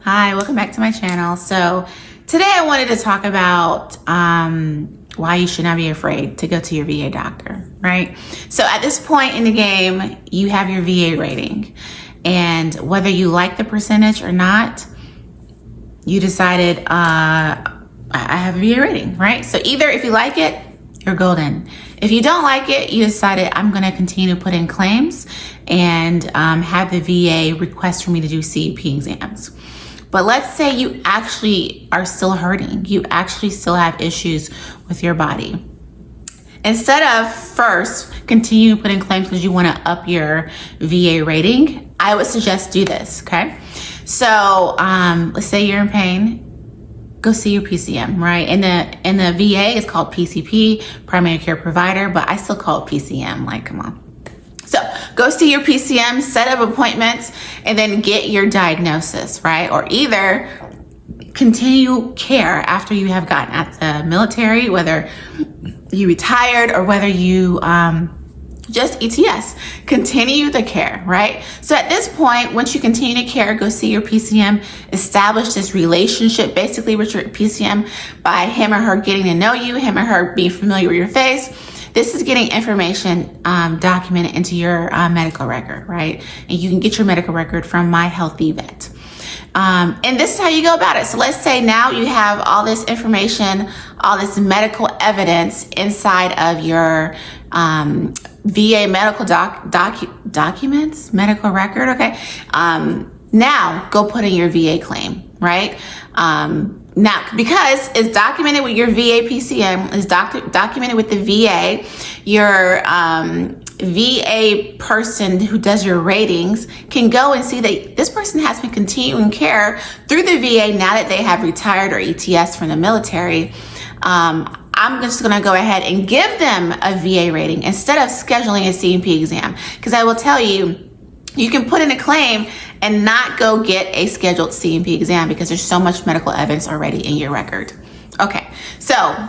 Hi, welcome back to my channel. So today I wanted to talk about why you should not be afraid to go to your VA doctor, right? So at this point in the game, you have your VA rating, and whether you like the percentage or not, you decided I have a VA rating, right? So either if you like it, you're golden. If you don't like it, you decided I'm going to continue to put in claims and have the VA request for me to do CEP exams. But let's say you actually are still hurting. You actually still have issues with your body. Instead of first continue putting claims because you want to up your VA rating, I would suggest do this, okay? So let's say you're in pain, go see your PCM, right? In the VA, it's called PCP, primary care provider, but I still call it PCM, like, come on. So go see your PCM, set up appointments, and then get your diagnosis, right? Or either continue care after you have gotten out the military, whether you retired or whether you just ETS. Continue the care, right? So at this point, once you continue to care, go see your PCM, establish this relationship basically with your PCM by him or her getting to know you, him or her being familiar with your face. This is getting information documented into your medical record, right? And you can get your medical record from My Healthy Vet. And this is how you go about it. So let's say now you have all this information, all this medical evidence inside of your VA medical documents, medical record, okay? Now go put in your VA claim, right? Now, because it's documented with your VA PCM, it's documented with the VA, your VA person who does your ratings can go and see that this person has been continuing care through the VA now that they have retired or ETS from the military. I'm just going to go ahead and give them a VA rating instead of scheduling a CMP exam, because I will tell you, you can put in a claim and not go get a scheduled CMP exam because there's so much medical evidence already in your record. Okay, so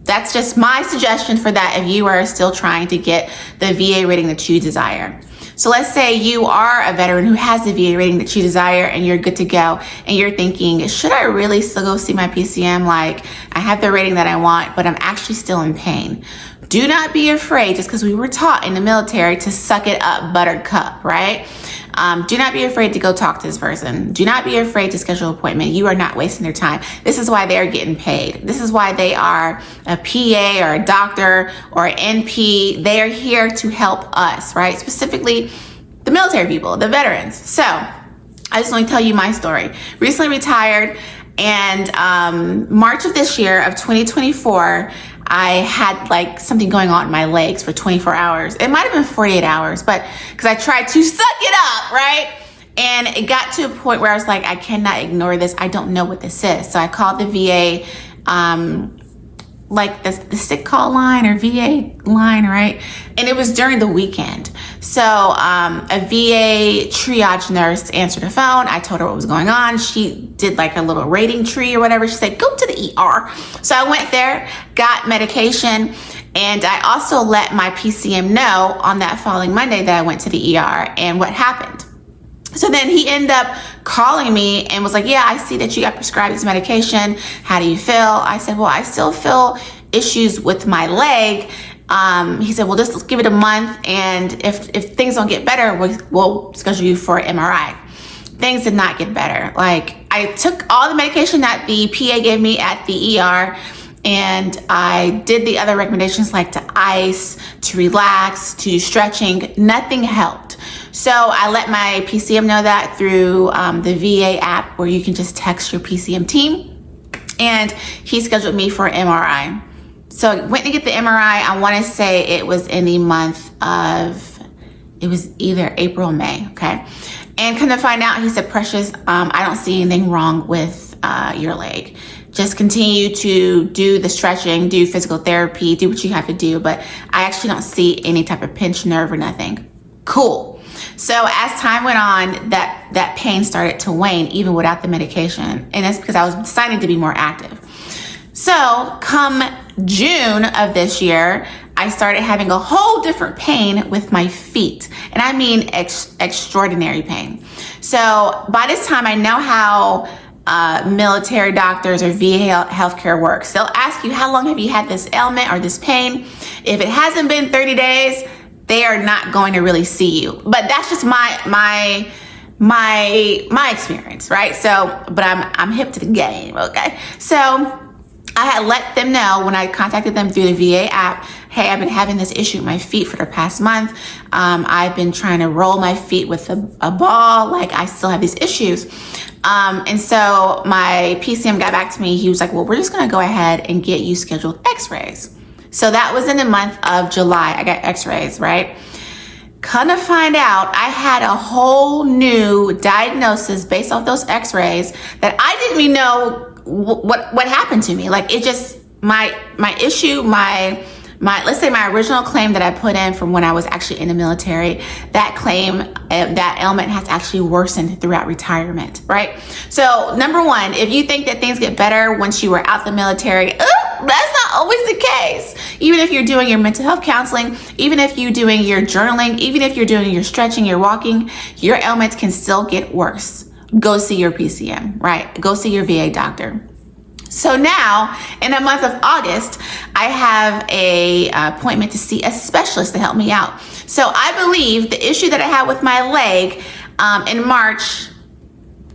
that's just my suggestion for that if you are still trying to get the VA rating that you desire. So let's say you are a veteran who has the VA rating that you desire and you're good to go and you're thinking, should I really still go see my PCM? Like, I have the rating that I want, but I'm actually still in pain. Do not be afraid, just because we were taught in the military to suck it up, buttercup, right? Do not be afraid to go talk to this person. Do not be afraid to schedule an appointment. You are not wasting their time. This is why they're getting paid. This is why they are a PA or a doctor or an NP. They are here to help us, right? Specifically, the military people, the veterans. So I just want to tell you my story. Recently retired, and March of this year of 2024, I had like something going on in my legs for 24 hours. It might have been 48 hours, but because I tried to suck it up, right? And it got to a point where I was like, I cannot ignore this. I don't know what this is. So I called the VA, like the sick call line or VA line, right? And it was during the weekend. So a VA triage nurse answered the phone. I told her what was going on. She did like a little rating tree or whatever. She said, go to the ER. So I went there, got medication, and I also let my PCM know on that following Monday that I went to the ER and what happened. So then he ended up calling me and was like, yeah, I see that you got prescribed this medication. How do you feel? I said, well, I still feel issues with my leg. He said, well, just let's give it a month. And if things don't get better, we'll schedule you for an MRI. Things did not get better. Like, I took all the medication that the PA gave me at the ER, and I did the other recommendations like to ice, to relax, to do stretching. Nothing helped. So I let my PCM know that through the VA app, where you can just text your PCM team, and he scheduled me for an MRI. So I went to get the MRI. I want to say it was in the month of, it was either April or May, okay? And come to find out, he said, Precious, I don't see anything wrong with your leg. Just continue to do the stretching, do physical therapy, do what you have to do, but I actually don't see any type of pinched nerve or nothing. Cool. So as time went on, that pain started to wane even without the medication. And that's because I was deciding to be more active. So come June of this year, I started having a whole different pain with my feet. And I mean extraordinary pain. So by this time, I know how military doctors or VA healthcare works. They'll ask you, how long have you had this ailment or this pain? If it hasn't been 30 days, they are not going to really see you. But that's just my experience, right? So, but I'm hip to the game, okay? So I had let them know when I contacted them through the VA app, hey, I've been having this issue with my feet for the past month. I've been trying to roll my feet with a ball. Like, I still have these issues. And so my PCM got back to me. He was like, well, we're just going to go ahead and get you scheduled x-rays. So that was in the month of July. I got x-rays, right? Come to find out, I had a whole new diagnosis based off those x-rays that I didn't even know what happened to me. Like, it just, my issue, let's say my original claim that I put in from when I was actually in the military, that claim, that ailment has actually worsened throughout retirement, right? So number one, if you think that things get better once you were out the military, that's not always the case. Even if you're doing your mental health counseling, even if you're doing your journaling, even if you're doing your stretching, your walking, your ailments can still get worse. Go see your PCM, right? Go see your VA doctor. So now, in the month of August, I have a appointment to see a specialist to help me out. So I believe the issue that I had with my leg in March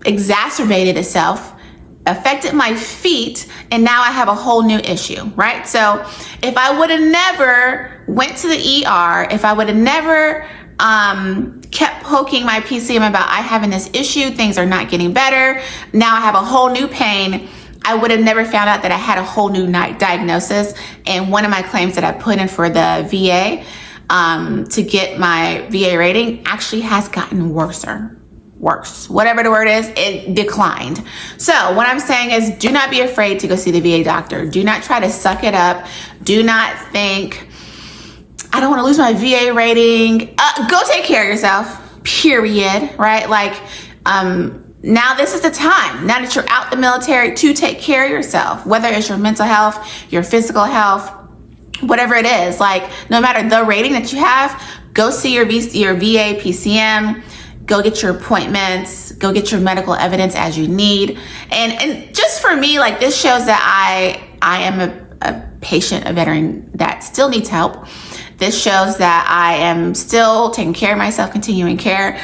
exacerbated itself, affected my feet, and now I have a whole new issue, right? So if I would have never went to the ER, if I would have never kept poking my PCM about I having this issue, things are not getting better, now I have a whole new pain, I would have never found out that I had a whole new diagnosis. And one of my claims that I put in for the VA to get my VA rating actually has gotten worse, whatever the word is, it declined. So what I'm saying is, do not be afraid to go see the VA doctor. Do not try to suck it up. Do not think, I don't want to lose my VA rating. Go take care of yourself, period, right? Like, now this is the time, now that you're out the military, to take care of yourself, whether it's your mental health, your physical health, whatever it is. Like, no matter the rating that you have, go see your VA PCM, go get your appointments, go get your medical evidence as you need. And just for me, like, this shows that I am a patient, a veteran that still needs help. This shows that I am still taking care of myself, continuing care.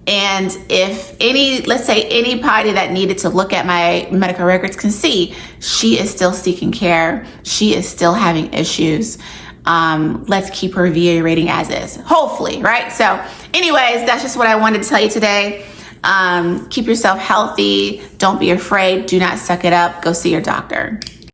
And if let's say anybody that needed to look at my medical records can see, she is still seeking care. She is still having issues. Let's keep her VA rating as is, hopefully, right? So anyways, that's just what I wanted to tell you today. Keep yourself healthy. Don't be afraid. Do not suck it up. Go see your doctor.